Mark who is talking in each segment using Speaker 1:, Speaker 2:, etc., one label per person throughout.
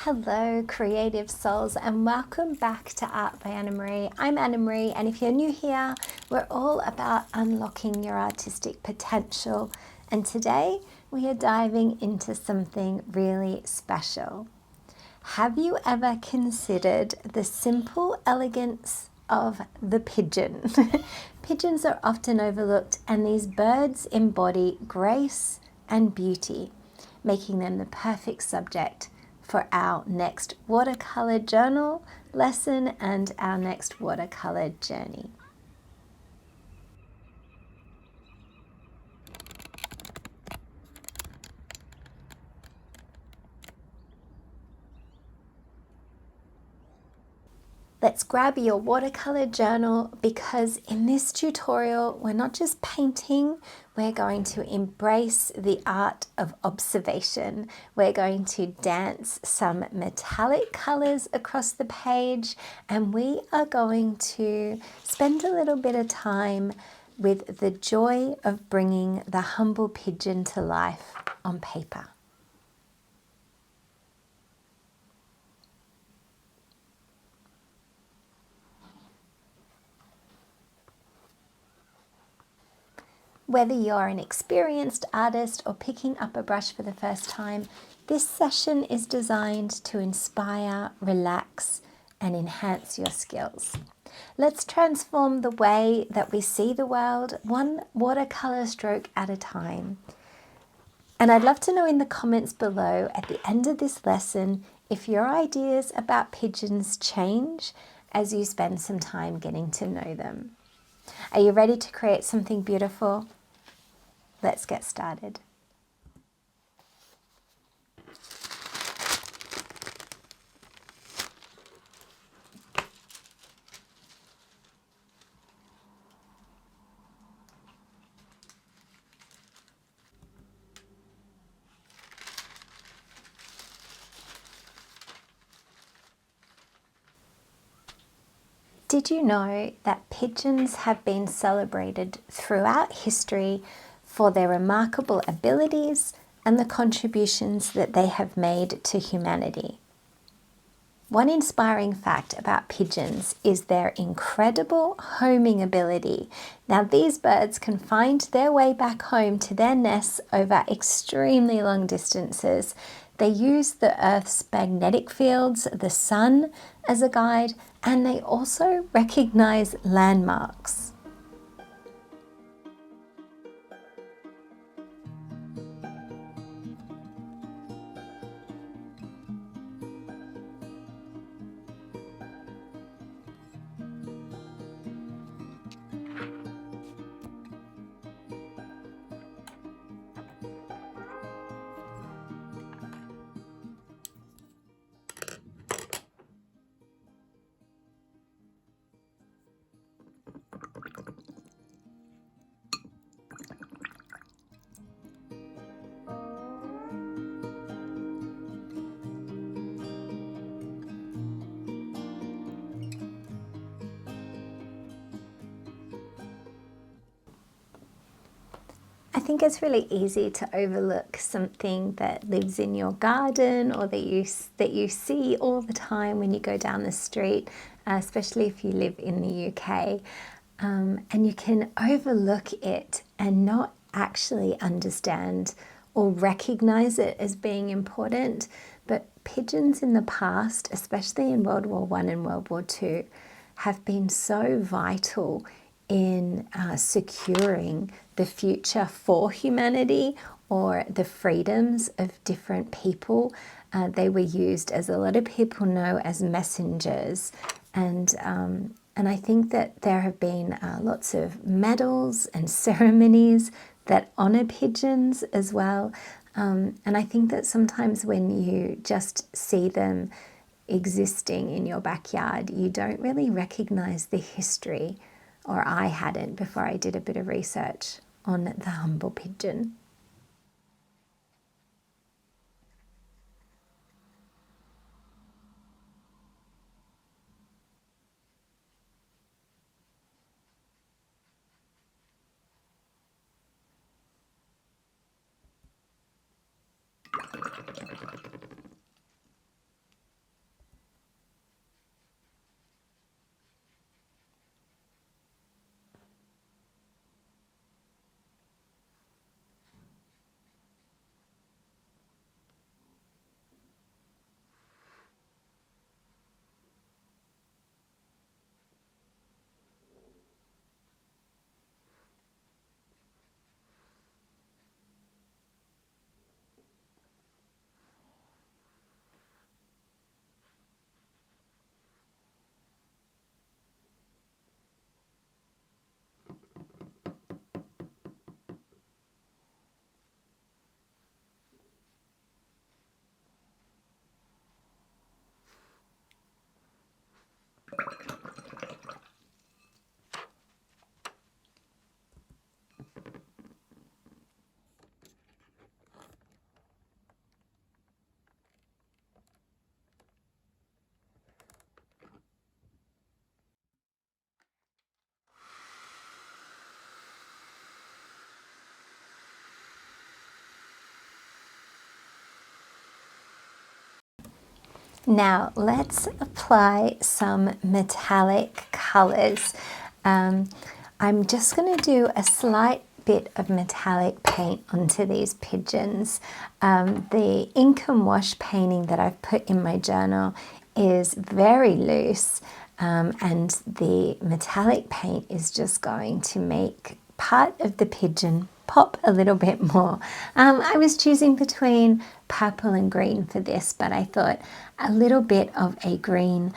Speaker 1: Hello, creative souls, and welcome back to Art by Anna Marie. I'm Anna Marie, and if you're new here, we're all about unlocking your artistic potential. And today we are diving into something really special. Have you ever considered the simple elegance of the pigeon? Pigeons are often overlooked, and these birds embody grace and beauty, making them the perfect subject for our next watercolour journal lesson and our next watercolour journey. Let's grab your watercolour journal, because in this tutorial we're not just painting, we're going to embrace the art of observation. We're going to dance some metallic colours across the page, and we are going to spend a little bit of time with the joy of bringing the humble pigeon to life on paper. Whether you're an experienced artist or picking up a brush for the first time, this session is designed to inspire, relax, and enhance your skills. Let's transform the way that we see the world, one watercolor stroke at a time. And I'd love to know in the comments below at the end of this lesson if your ideas about pigeons change as you spend some time getting to know them. Are you ready to create something beautiful? Let's get started. Did you know that pigeons have been celebrated throughout history for their remarkable abilities and the contributions that they have made to humanity? One inspiring fact about pigeons is their incredible homing ability. Now, these birds can find their way back home to their nests over extremely long distances. They use the Earth's magnetic fields, the sun, as a guide, and they also recognize landmarks. I think it's really easy to overlook something that lives in your garden or that you see all the time when you go down the street, especially if you live in the UK. And you can overlook it and not actually understand or recognize it as being important. But pigeons in the past, especially in World War I and World War II, have been so vital in securing the future for humanity or the freedoms of different people. They were used, as a lot of people know, as messengers. And I think that there have been lots of medals and ceremonies that honor pigeons as well. And I think that sometimes when you just see them existing in your backyard, you don't really recognize the history, or I hadn't before I did a bit of research on the humble pigeon. Now let's apply some metallic colours. I'm just going to do a slight bit of metallic paint onto these pigeons. The ink and wash painting that I've put in my journal is very loose, and the metallic paint is just going to make part of the pigeon pop a little bit more. I was choosing between purple and green for this, but I thought a little bit of a green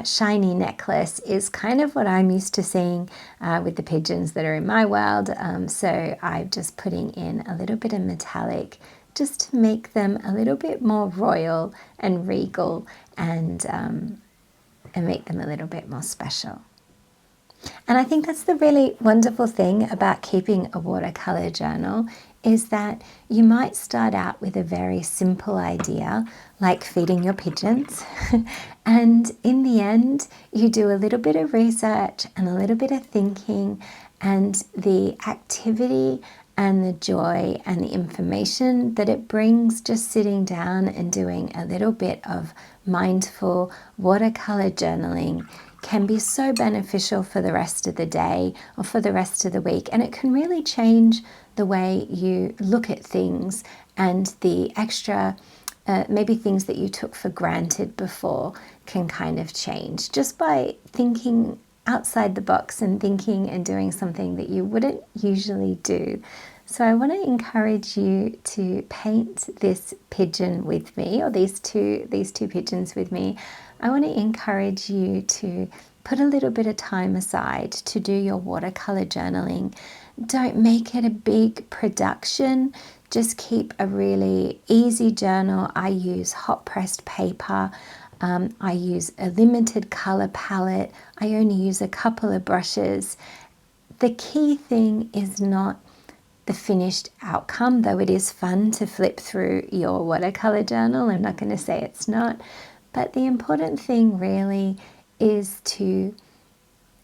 Speaker 1: shiny necklace is kind of what I'm used to seeing with the pigeons that are in my world. So I'm just putting in a little bit of metallic just to make them a little bit more royal and regal, and make them a little bit more special. And I think that's the really wonderful thing about keeping a watercolor journal, is that you might start out with a very simple idea like feeding your pigeons and in the end you do a little bit of research and a little bit of thinking, and the activity and the joy and the information that it brings just sitting down and doing a little bit of mindful watercolor journaling can be so beneficial for the rest of the day or for the rest of the week. And it can really change the way you look at things, and the extra maybe things that you took for granted before can kind of change just by thinking outside the box and thinking and doing something that you wouldn't usually do. So I want to encourage you to paint this pigeon with me, or these two pigeons with me. I want to encourage you to put a little bit of time aside to do your watercolor journaling. Don't make it a big production. Just keep a really easy journal. I use hot pressed paper. I use a limited color palette. I only use a couple of brushes. The key thing is not the finished outcome, though it is fun to flip through your watercolor journal. I'm not going to say it's not, but the important thing really is to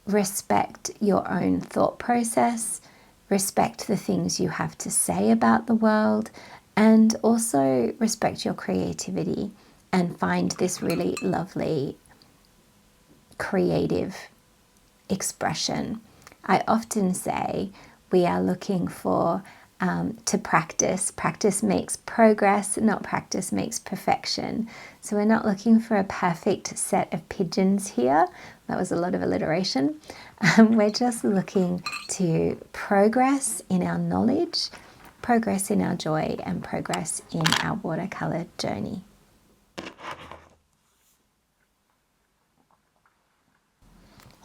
Speaker 1: respect your own thought process, respect the things you have to say about the world, and also respect your creativity and find this really lovely creative expression. I often say we are looking for to practice. Practice makes progress, not practice makes perfection. So we're not looking for a perfect set of pigeons here. That was a lot of alliteration. We're just looking to progress in our knowledge, progress in our joy, and progress in our watercolor journey.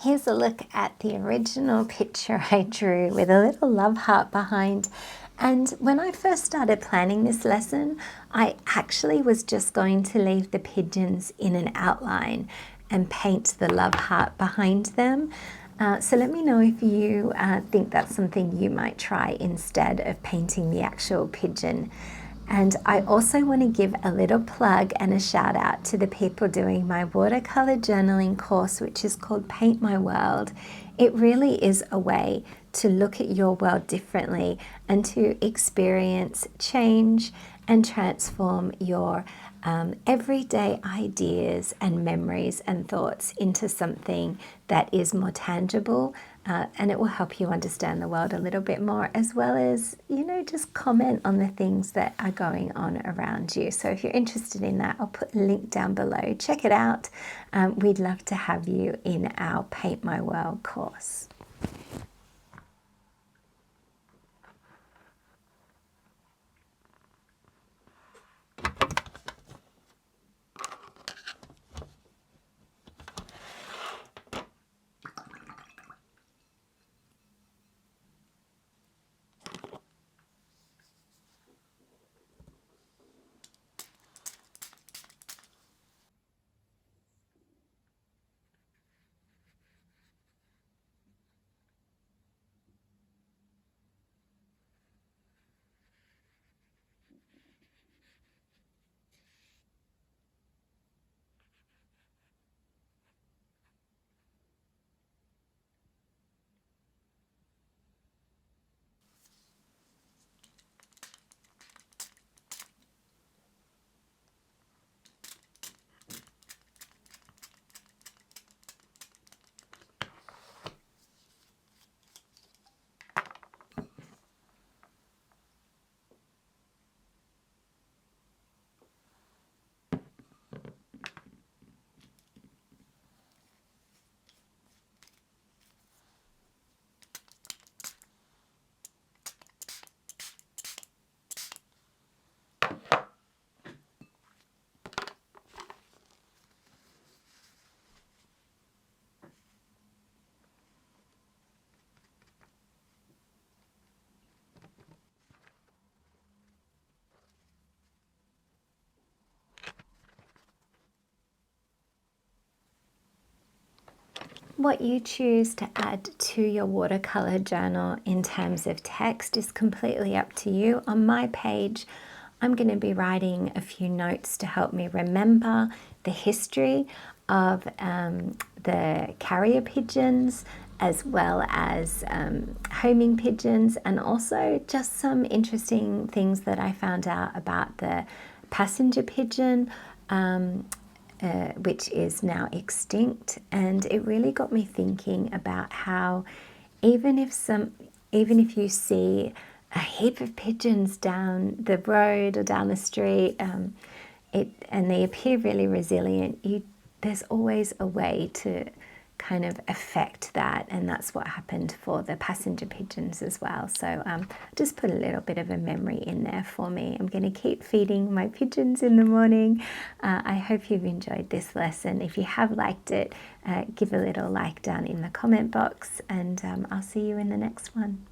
Speaker 1: Here's a look at the original picture I drew with a little love heart behind. And when I first started planning this lesson, I actually was just going to leave the pigeons in an outline and paint the love heart behind them. So let me know if you think that's something you might try instead of painting the actual pigeon. And I also want to give a little plug and a shout out to the people doing my watercolor journaling course, which is called Paint My World. It really is a way to look at your world differently and to experience change and transform your everyday ideas and memories and thoughts into something that is more tangible, and it will help you understand the world a little bit more, as well as, you know, just comment on the things that are going on around you. So if you're interested in that, I'll put a link down below. Check it out. We'd love to have you in our Paint My World course. What you choose to add to your watercolor journal in terms of text is completely up to you. On my page, I'm going to be writing a few notes to help me remember the history of the carrier pigeons, as well as homing pigeons, and also just some interesting things that I found out about the passenger pigeon, which is now extinct. And it really got me thinking about how even if you see a heap of pigeons down the road or down the street, and they appear really resilient, there's always a way to kind of affect that, and that's what happened for the passenger pigeons as well. So just put a little bit of a memory in there for me. I'm going to keep feeding my pigeons in the morning. I hope you've enjoyed this lesson. If you have liked it, give a little like down in the comment box, and I'll see you in the next one.